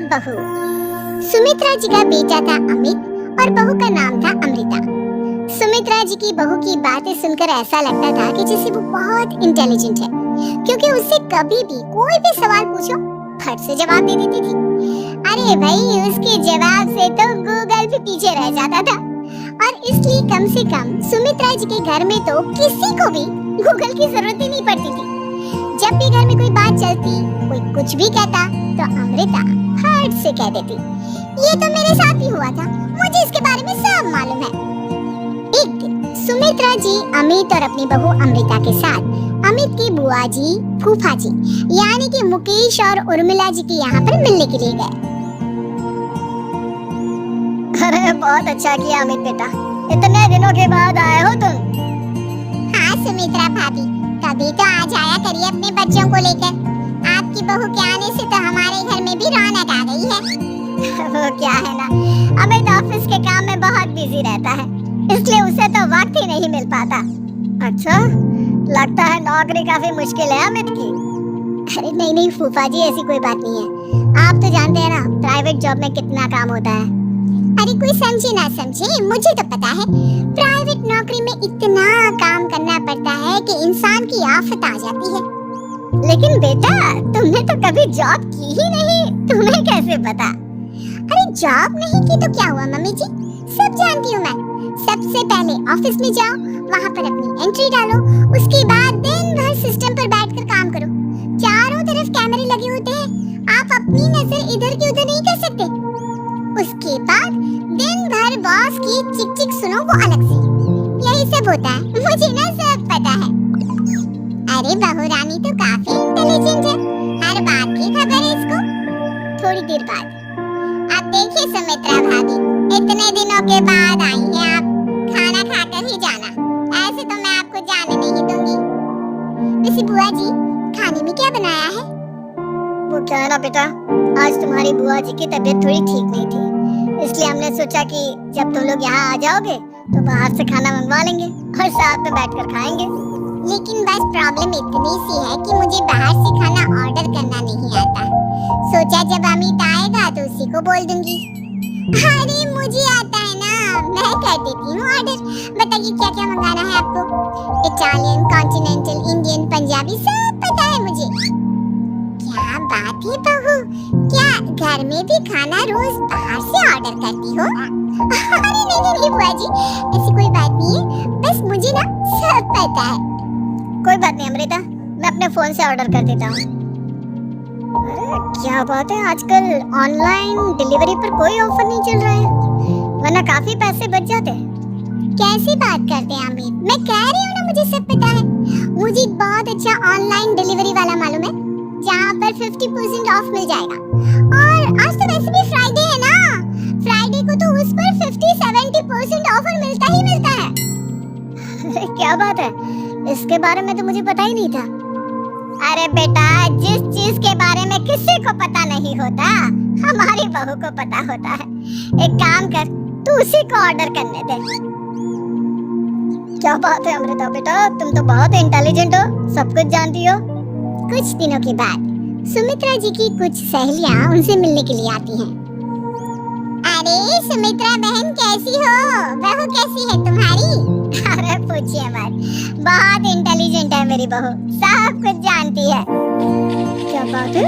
बहू। सुमित्रा जी का बेटा था अमित और बहू का नाम था अमृता। सुमित्रा जी की बहू की बातें सुनकर ऐसा लगता था कि जैसे वो बहुत इंटेलिजेंट है, क्योंकि उससे कभी भी कोई भी सवाल पूछो फट से जवाब दे देती थी। अरे भाई, उसके जवाब से तो गूगल भी पीछे रह जाता था। और इसलिए कम से कम सुमित्रा जी के घर में तो किसी को भी गूगल की जरूरत ही नहीं पड़ती थी। जब भी घर में कोई बात चलती, कोई कुछ भी कहता, तो अमृता फट से कह देती, ये तो मेरे साथ भी हुआ था, मुझे इसके बारे में सब मालूम है। एक दिन सुमित्रा जी अमित और अपनी बहू अमृता के साथ अमित की बुआ जी, फूफा जी यानी कि मुकेश और उर्मिला जी के यहाँ पर मिलने के लिए गए। अरे बहुत अच्छा किया अमित बेटा, इतने दिनों के बाद आए हो तुम। हाँ सुमित्रा भाभी, कभी तो आ जाया करिए अपने बच्चों को लेकर। आपकी बहू के आने से तो हमारे घर में भी रौनक आ गई है। वो क्या है ना, अमित ऑफिस के काम में बहुत बिजी रहता है, इसलिए उसे तो वक्त ही नहीं मिल पाता। अच्छा, लगता है नौकरी काफी मुश्किल है अमित की। अरे नहीं फूफा जी, ऐसी कोई बात नहीं है। आप तो जानते हैं ना प्राइवेट जॉब में कितना काम होता है। अरे कोई समझे ना समझे, मुझे तो पता है प्राइवेट नौकरी में इतना काम करना पड़ता है कि इंसान की आफत आ जाती है। लेकिन बेटा, तुमने तो कभी जॉब की ही नहीं, तुम्हें कैसे पता? अरे जॉब नहीं की तो क्या हुआ मम्मी जी, सब जानती हूँ मैं। सबसे पहले ऑफिस में जाओ, वहाँ पर अपनी एंट्री डालो, उसके बाद दिन भर सिस्टम पर बैठकर काम करो। चारों तरफ कैमरे लगे होते हैं, आप अपनी नजर इधर की उधर नहीं कर सकते। उसके बाद दिन भर बॉस की चिक चिक सुनो, वो अलग से। यही सब होता है, मुझे ना सब पता है। अरे बहू रानी तो काफी इंटेलिजेंट है, हर बात की खबर है इसको। थोड़ी देर बाद अब देखिए सुमित्रा भाभी, इतने दिनों के बाद आई हैं आप, खाना खाकर ही जाना, ऐसे तो मैं आपको जाने नहीं दूंगी। वैसे बुआ जी, खाने में क्या बनाया है? वो क्या है ना बेटा, आज तुम्हारी बुआ जी की तबीयत थोड़ी ठीक नहीं थी, इसलिए हमने सोचा कि जब तुम लोग यहाँ आ जाओगे तो बाहर से खाना मंगवा लेंगे और साथ में बैठकर खाएंगे। लेकिन बस प्रॉब्लम इतनी सी है कि मुझे बाहर से खाना ऑर्डर करना नहीं आता। सोचा जब अमित आएगा तो उसी को बोल दूंगी। अरे मुझे आता है ना, मैं कर देती हूँ ऑर्डर। बताइए क्या क्या मंगाना है आपको? इटालियन, कॉन्टिनेंटल, इंडियन, पंजाबी सब पता है मुझे। क्या बात है बहू, क्या घर में भी खाना रोज बाहर से ऑर्डर करती हो? अरे नहीं बुआ जी, ऐसी कोई बात नहीं है, बस मुझे ना सब पता है। कोई बात नहीं अमृता, मैं अपने फोन से ऑर्डर कर देता हूँ। अरे क्या बात है, आजकल ऑनलाइन डिलीवरी पर कोई ऑफर नहीं चल रहा है, वरना काफी पैसे बच जाते हैं। कैसी बात करते हैं अमित, मैं कह रही हूँ ना मुझे सब पता है। मुझे एक बहुत अच्छा ऑनलाइन डिलीवरी वाला मालूम है, जहाँ पर 50% ऑफ मिल जाएगा। और आज तो वैसे भी फ्राइडे है ना, फ्राइडे को तो उस पर 50-70% ऑफर मिलता ही मिलता है। क्या बात है, इसके बारे में तो मुझे पता ही नहीं था। अरे बेटा, जिस चीज के बारे में किसी को पता नहीं होता, हमारी बहू को पता होता है। एक काम कर, तू उसी को ऑर्डर करने दे। क्या बात है अमृता बेटा, तुम तो बहुत इंटेलिजेंट हो, सब कुछ जानती हो। कुछ दिनों के बाद सुमित्रा जी की कुछ सहेलियां उनसे मिलने के लिए आती हैं। अरे सुमित्रा बहन कैसी हो, बहू कैसी है तुम्हारी? अरे पूछिए मत, बहुत इंटेलिजेंट है मेरी बहू, सब कुछ जानती है। क्या बात है,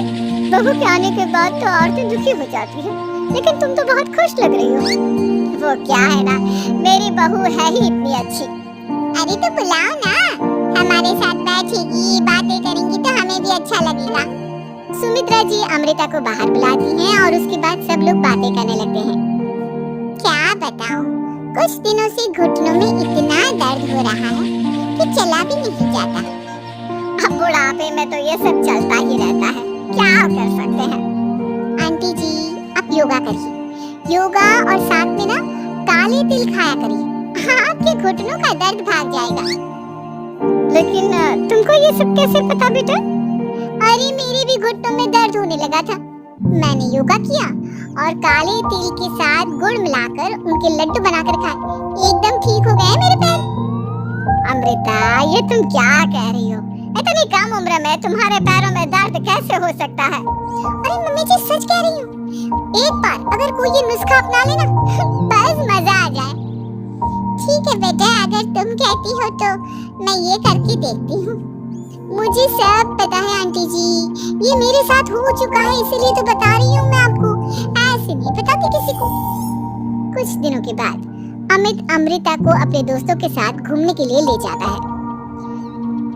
बहू के आने के बाद तो औरतें दुखी हो जाती है, लेकिन तुम तो बहुत खुश लग रही हो। वो क्या है ना, मेरी बहू है ही इतनी अच्छी। अरे तो बुलाओ ना, हमारे साथ बैठेगी, बातें करेंगी तो हमें भी अच्छा लगेगा। सुमित्रा जी अमृता को बाहर बुलाती हैं और उसके बाद सब लोग बातें करने लगते हैं। क्या बताऊं, कुछ दिनों से घुटनों में इतना दर्द हो रहा है कि चला भी नहीं जाता। अब बुढ़ापे में तो ये सब चलता ही रहता है, क्या कर सकते हैं। आंटी जी, आप योगा करिए, योगा और साथ में ना काले तिल खाया करिए, आपके घुटनों का दर्द भाग जाएगा। लेकिन तुमको ये सब कैसे पता बेटा? अरे मेरे भी घुटनों में दर्द होने लगा था, मैंने योगा किया और काले तिल के साथ गुड़ मिलाकर उनके लड्डू बनाकर खाए, एकदम ठीक हो गए मेरे पैर। अमृता, ये तुम क्या कह रही हो? इतनी कम उम्र में तुम्हारे पैरों में दर्द कैसे हो सकता है? अरे मम्मी जी सच कह रही हूँ, एक बार अगर कोई ये नुस्खा अपना लेना बस मजा आ जाए। ठीक है बेटा, अगर तुम कहती हो तो मैं ये करके देखती हूँ। मुझे सब पता है आंटी जी, ये मेरे साथ हो चुका है, इसीलिए तो बता रही हूँ मैं आपको, ऐसे नहीं बताती किसी को। कुछ दिनों के बाद अमित अमृता को अपने दोस्तों के साथ घूमने के लिए ले जाता है।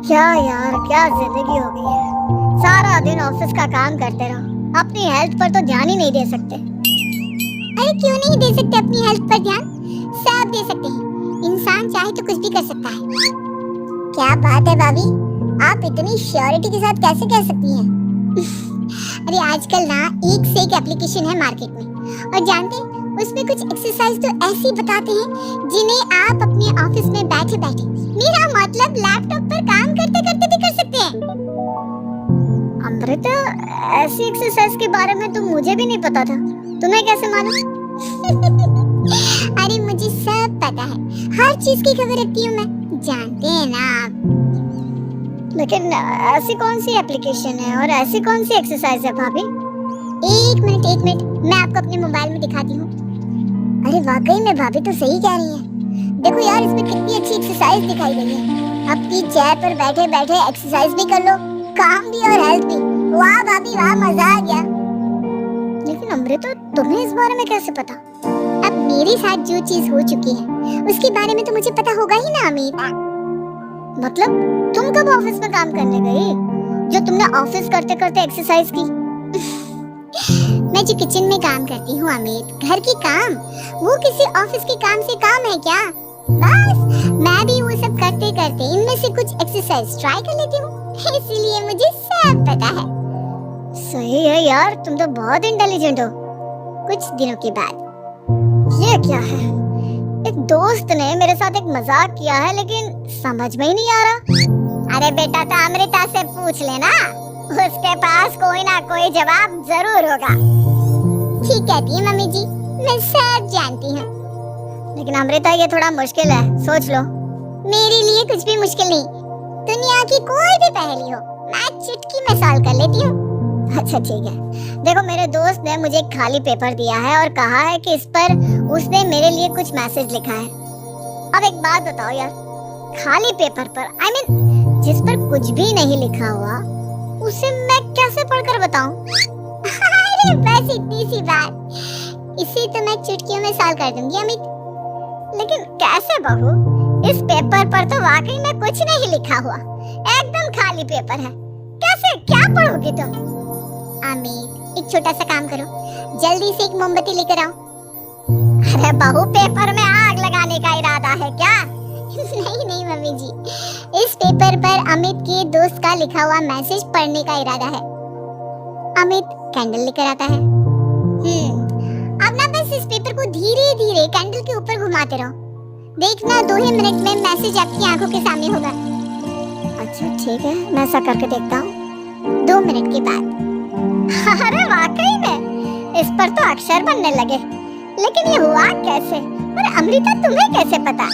क्या यार, क्या जिंदगी हो गई है। सारा दिन ऑफिस का काम करते रहो, अपनी हेल्थ पर तो ध्यान ही नहीं दे सकते। अरे क्यों नहीं दे सकते अपनी हेल्थ पर ध्यान? सब दे सकते हैं, इंसान चाहे तो कुछ भी कर सकता है। क्या बात है भाभी, आप इतनी श्योरिटी के साथ कैसे कह सकती हैं? अरे आजकल ना एक से एक एप्लीकेशन है मार्केट में, और जानते हैं उसमें कुछ एक्सरसाइज तो ऐसी बताते हैं जिन्हें आप अपने ऑफिस में बैठे बैठे, मेरा मतलब लैपटॉप पर काम करते करते भी कर सकते हैं। अमृता, ऐसी एक्सरसाइज के बारे में तो मुझे भी नहीं पता था, तुम्हें कैसे मालूम? अरे मुझे सब पता है, हर चीज की खबर रखती हूँ मैं, जानते हैं ना आप। लेकिन ऐसी कौन सी एप्लीकेशन है और ऐसी कौन सी एक्सरसाइज है भाभी? एक मिनट, मैं आपको अपने मोबाइल में दिखाती हूँ। अरे वाकई में भाभी तो सही कह रही हैं। देखो यार, इसमें कितनी अच्छी एक्सरसाइज दिखाई गई है। अपनी चेयर पर बैठे बैठे एक्सरसाइज भी कर लो, काम भी और हेल्थ भी। वाह भाभी वाह, मजा आ गया। लेकिन अमृता, तुम्हें इस बारे में कैसे पता? अब मेरे साथ जो चीज हो चुकी है उसके बारे में तो मुझे पता होगा ही ना अमित। मतलब तुम कब ऑफिस में काम करने गई जो तुमने ऑफिस करते करते एक्सरसाइज की? मैं जो किचन में काम करती हूँ अमित, घर की काम, वो किसी ऑफिस के काम से काम है क्या? बस मैं भी वो सब करते करते इनमें से कुछ एक्सरसाइज ट्राई कर लेती हूँ, इसीलिए मुझे सब पता है। सही है यार, तुम तो बहुत इंटेलिजेंट हो। कुछ दिनों के बाद, ये क्या है? एक दोस्त ने मेरे साथ एक मजाक किया है, लेकिन समझ में ही नहीं आ रहा। अरे बेटा, तो अमृता से पूछ लेना, उसके पास कोई ना कोई जवाब जरूर होगा। ठीक कहती है मम्मी जी, मैं सब जानती हूँ। लेकिन अमृता, ये थोड़ा मुश्किल है, सोच लो। मेरे लिए कुछ भी मुश्किल नहीं, दुनिया की कोई भी पहेली हो मैं चुटकी में सॉल्व कर लेती हूँ। अच्छा ठीक है, देखो मेरे दोस्त ने मुझे एक खाली पेपर दिया है और कहा है कि इस पर उसने मेरे लिए कुछ मैसेज लिखा है। अब एक बात बताओ यार, खाली पेपर पर I mean, जिस पर कुछ भी नहीं लिखा हुआ, उसे मैं कैसे पढ़कर बताऊं? अरे बस इतनी सी बात, इसे तो मैं चुटकियों में सॉल्व कर दूंगी अमित। लेकिन कैसे बहू? इस पेपर पर तो वाकई में कुछ नहीं लिखा हुआ, एकदम खाली पेपर है, कैसे क्या पढ़ोगी तुम? अमित, एक छोटा सा काम करो, जल्दी से एक मोमबत्ती लेकर आओ। अरे बहू, पेपर में आग लगाने का इरादा है क्या? नहीं मम्मी जी, इस पेपर पर अमित के दोस्त का लिखा हुआ मैसेज पढ़ने का इरादा है। अमित कैंडल लेकर आता है। अब ना बस इस पेपर को धीरे धीरे कैंडल के ऊपर घुमाते रहो, देखना 2 ही मिनट में मैसेज आपकी आंखों के सामने होगा। अच्छा ठीक है, मैं ऐसा करके देखता हूँ। 2 मिनट के बाद, अरे वाकई में इस पर तो अक्षर बनने लगे, लेकिन ये हुआ कैसे? और अमृता, तुम्हें कैसे पता?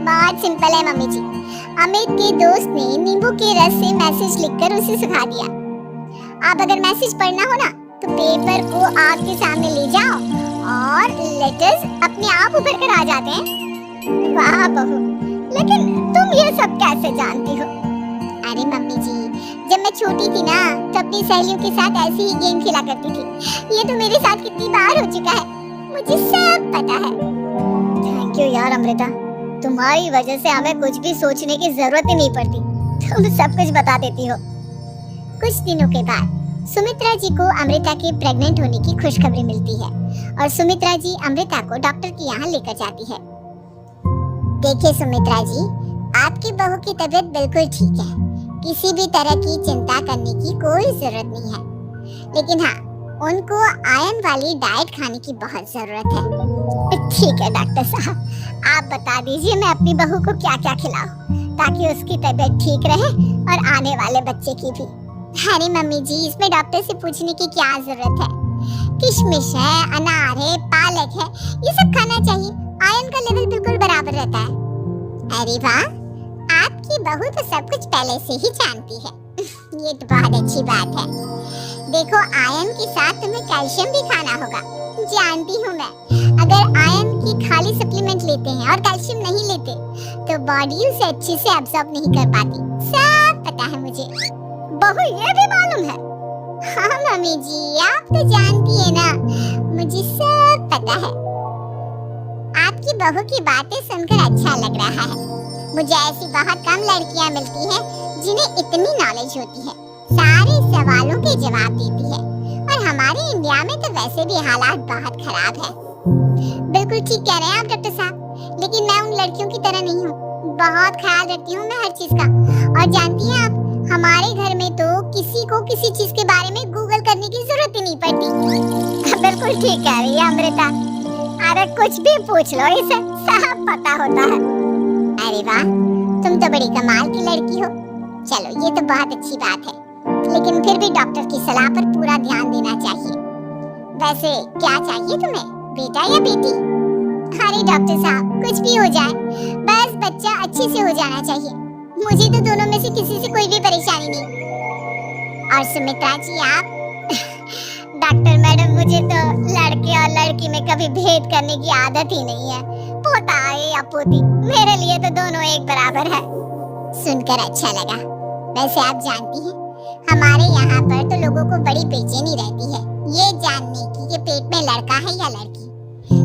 बहुत सिंपल है मम्मी जी, अमित के दोस्त ने नींबू के रस से मैसेज लिखकर उसे सुखा दिया। आप अगर मैसेज पढ़ना हो ना तो पेपर को आग के सामने ले जाओ और लेटर्स अपने आप उभर कर आ जाते हैं। वाह बहू, लेकिन तुम ये सब कैसे जानती हो? अरे मम्मी जी, जब मैं छोटी थी ना तो अपनी सहेलियों के साथ ऐसे ही गेम खेला करती थी। ये तो मेरे साथ कितनी बार हो चुका है, मुझे सब पता है। थैंक यू यार अमृता, तुम्हारी वजह से हमें कुछ भी सोचने की जरूरत ही नहीं पड़ती, तुम सब कुछ बता देती हो। कुछ दिनों के बाद सुमित्रा जी को अमृता के प्रेग्नेंट होने की खुशखबरी मिलती है और सुमित्रा जी अमृता को डॉक्टर के यहाँ लेकर जाती है। देखिए सुमित्रा जी, आपकी बहू की तबीयत बिल्कुल ठीक है, किसी भी तरह की चिंता करने की कोई जरूरत नहीं है, लेकिन हाँ, उनको आयरन वाली डाइट खाने की बहुत जरूरत है। ठीक है डॉक्टर साहब, आप बता दीजिए मैं अपनी बहू को क्या क्या खिलाऊं ताकि उसकी तबीयत ठीक रहे और आने वाले बच्चे की भी। अरे मम्मी जी, इसमें डॉक्टर से पूछने की क्या जरूरत है? किशमिश है, अनार है, पालक है, ये सब खाना चाहिए, आयरन का लेवल बिल्कुल बराबर रहता है। अरे वाह, आप आपकी बहू तो सब कुछ पहले से ही जानती है। ये तो बहुत अच्छी बात है। देखो, आयरन के साथ तुम्हें कैल्शियम भी खाना होगा। जानती हूँ मैं, अगर आयरन की खाली सप्लीमेंट लेते हैं और कैल्शियम नहीं लेते तो बॉडी उसे अच्छे से एब्जॉर्ब नहीं कर पाती। सब पता है मुझे। बहू ये भी मालूम है? हाँ मम्मी जी, आप तो जानती है ना, मुझे सब पता है। आपकी बहू की बातें सुनकर अच्छा लग रहा है। मुझे ऐसी बहुत कम लड़कियां मिलती हैं जिन्हें इतनी नॉलेज होती है, सारे सवालों के जवाब देती है। और हमारे इंडिया में तो वैसे भी हालात बहुत खराब है। बिल्कुल ठीक कह रहे हैं आप डॉक्टर साहब, लेकिन मैं उन लड़कियों की तरह नहीं हूँ। बहुत ख्याल रखती हूँ मैं हर चीज का। और जानती हैं आप, हमारे घर में तो किसी को किसी चीज के बारे में गूगल करने की जरूरत ही नहीं पड़ती। बिल्कुल ठीक कह रही है अमृता। अरे कुछ भी पूछ लो, इसे सब पता होता है। अरे वाह, तुम तो बड़ी कमाल की लड़की हो। चलो, ये तो बहुत अच्छी बात है, लेकिन फिर भी डॉक्टर की सलाह पर पूरा ध्यान देना चाहिए। वैसे क्या चाहिए तुम्हें, बेटा या बेटी? अरे डॉक्टर साहब, कुछ भी हो जाए, बस बच्चा अच्छे से हो जाना चाहिए। मुझे तो दोनों में से किसी से कोई भी परेशानी नहीं। और सुमित्रा जी, आप? डॉक्टर मैडम, मुझे तो लड़के और लड़की में कभी भेद करने की आदत ही नहीं है। पोता है या पोती, मेरे लिए तो दोनों एक बराबर है। सुनकर अच्छा लगा। वैसे आप जानती हैं, हमारे यहाँ पर तो लोगों को बड़ी बेचैनी रहती है ये जानने की कि पेट में लड़का है या लड़की,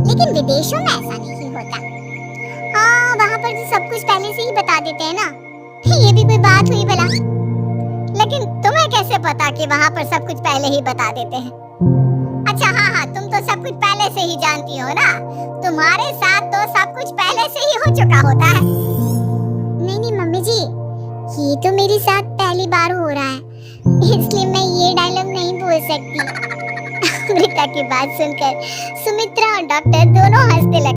लेकिन विदेशों में ऐसा नहीं होता। हाँ, वहाँ पर तो सब कुछ पहले से ही बता देते हैं ना। ये भी कोई बात हुई भला? लेकिन तुम्हें कैसे पता कि वहाँ पर सब कुछ पहले ही बता देते हैं? अच्छा हाँ, तुम तो सब कुछ पहले से ही जानती हो ना। तुम्हारे साथ तो सब कुछ पहले से ही हो चुका होता है। नहीं मम्मी जी, ये तो मेरे साथ पहली बार हो रहा है, इसलिए मैं ये डायलॉग नहीं बोल सकती। अमृता की बात सुनकर सुमित्रा और डॉक्टर दोनों हंसने लगे।